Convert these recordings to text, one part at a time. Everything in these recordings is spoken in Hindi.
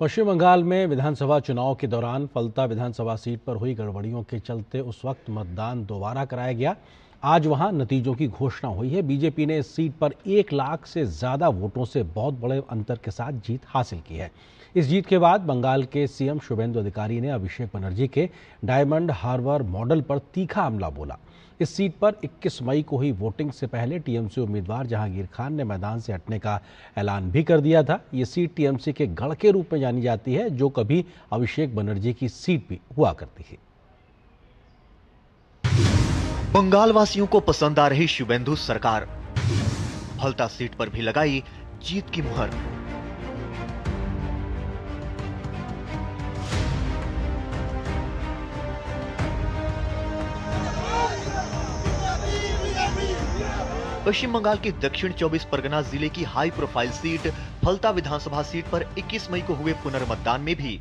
पश्चिम बंगाल में विधानसभा चुनाव के दौरान फलता विधानसभा सीट पर हुई गड़बड़ियों के चलते उस वक्त मतदान दोबारा कराया गया। आज वहां नतीजों की घोषणा हुई है। बीजेपी ने इस सीट पर 1 लाख से ज्यादा वोटों से बहुत बड़े अंतर के साथ जीत हासिल की है। इस जीत के बाद बंगाल के सीएम शुभेंदु अधिकारी ने अभिषेक बनर्जी के डायमंड हार्बर मॉडल पर तीखा हमला बोला। इस सीट पर 21 मई को हुई वोटिंग से पहले टीएमसी उम्मीदवार जहांगीर खान ने मैदान से हटने का ऐलान भी कर दिया था। ये सीट टीएमसी के गढ़ के रूप में जानी जाती है, जो कभी अभिषेक बनर्जी की सीट भी हुआ करती थी। बंगाल वासियों को पसंद आ रही शुभेंदु सरकार, फलता सीट पर भी लगाई जीत की मुहर। पश्चिम बंगाल के दक्षिण 24 परगना जिले की हाई प्रोफाइल सीट फलता विधानसभा सीट पर 21 मई को हुए पुनर्मतदान में भी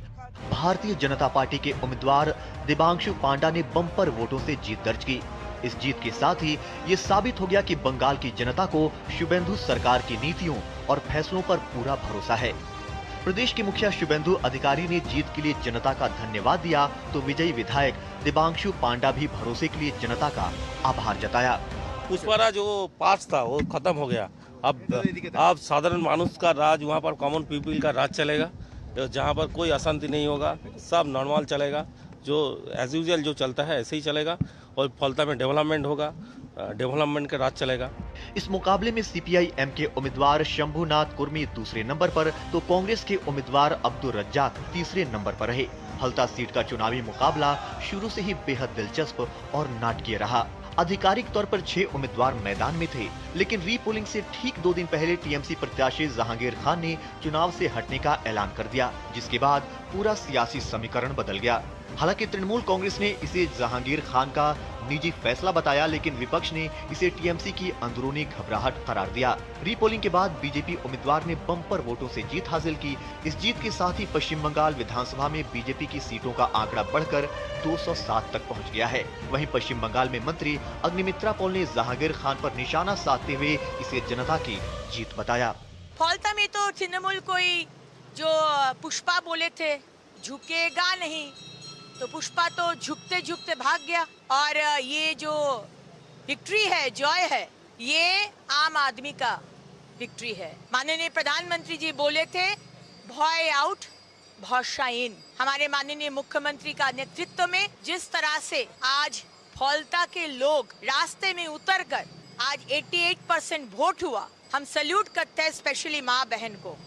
भारतीय जनता पार्टी के उम्मीदवार दिबांशु पांडा ने बम्पर वोटों से जीत दर्ज की। इस जीत के साथ ही ये साबित हो गया कि बंगाल की जनता को शुभेंदु सरकार की नीतियों और फैसलों पर पूरा भरोसा है। प्रदेश के मुखिया शुभेंदु अधिकारी ने जीत के लिए जनता का धन्यवाद दिया, तो विजयी विधायक दिबांशु पांडा भी भरोसे के लिए जनता का आभार जताया। पुष्परा जो पास था वो खत्म हो गया। अब साधारण मानुष का राज, वहाँ पर कॉमन पीपल का राज चलेगा, जहाँ पर कोई अशांति नहीं होगा, सब नॉर्मल चलेगा, जो एज यूजुअल जो चलता है ऐसे ही चलेगा। और फलता में डेवलपमेंट होगा, डेवलपमेंट का राज चलेगा। इस मुकाबले में सीपीआई एम के उम्मीदवार शंभुनाथ कुर्मी दूसरे नंबर पर, तो कांग्रेस के उम्मीदवार अब्दुल रज्जाक तीसरे नंबर पर रहे। फलता सीट का चुनावी मुकाबला शुरू से ही बेहद दिलचस्प और नाटकीय रहा। आधिकारिक तौर पर 6 उम्मीदवार मैदान में थे, लेकिन रीपोलिंग से ठीक 2 दिन पहले टीएमसी प्रत्याशी जहांगीर खान ने चुनाव से हटने का ऐलान कर दिया, जिसके बाद पूरा सियासी समीकरण बदल गया। हालांकि तृणमूल कांग्रेस ने इसे जहांगीर खान का निजी फैसला बताया, लेकिन विपक्ष ने इसे टीएमसी की अंदरूनी घबराहट करार दिया। रीपोलिंग के बाद बीजेपी उम्मीदवार ने बम्पर वोटों से जीत हासिल की। इस जीत के साथ ही पश्चिम बंगाल विधानसभा में बीजेपी की सीटों का आंकड़ा बढ़कर 207 तक पहुंच गया है। वहीं पश्चिम बंगाल में मंत्री अग्निमित्रा पॉल ने जहांगीर खान पर निशाना साधते हुए इसे जनता की जीत बताया। फलता में तो तृणमूल कोई जो पुष्पा बोले थे झुकेगा नहीं, तो पुष्पा तो झुकते झुकते भाग गया। और ये जो विक्ट्री है, जॉय है, ये आम आदमी का विक्ट्री है। माननीय प्रधानमंत्री जी बोले थे भय आउट भरोसा इन। हमारे माननीय मुख्यमंत्री का नेतृत्व में जिस तरह से आज फलता के लोग रास्ते में उतरकर आज 88% वोट हुआ, हम सल्यूट करते हैं स्पेशली माँ बहन को।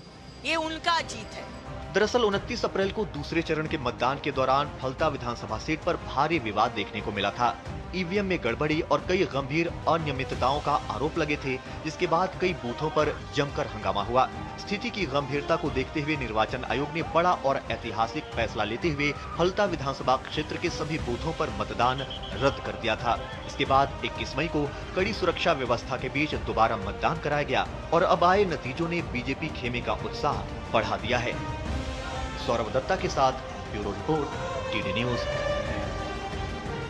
ये उनका जीत है। दरअसल 29 अप्रैल को दूसरे चरण के मतदान के दौरान फलता विधानसभा सीट पर भारी विवाद देखने को मिला था। ईवीएम में गड़बड़ी और कई गंभीर अनियमितताओं का आरोप लगे थे, जिसके बाद कई बूथों पर जमकर हंगामा हुआ। स्थिति की गंभीरता को देखते हुए निर्वाचन आयोग ने बड़ा और ऐतिहासिक फैसला लेते हुए फलता विधानसभा क्षेत्र के सभी बूथों पर मतदान रद्द कर दिया था। इसके बाद 21 मई को कड़ी सुरक्षा व्यवस्था के बीच दोबारा मतदान कराया गया और अब आए नतीजों ने बीजेपी खेमे का उत्साह बढ़ा दिया है। सौरभ दत्ता के साथ ब्यूरो रिपोर्ट, टीडी न्यूज।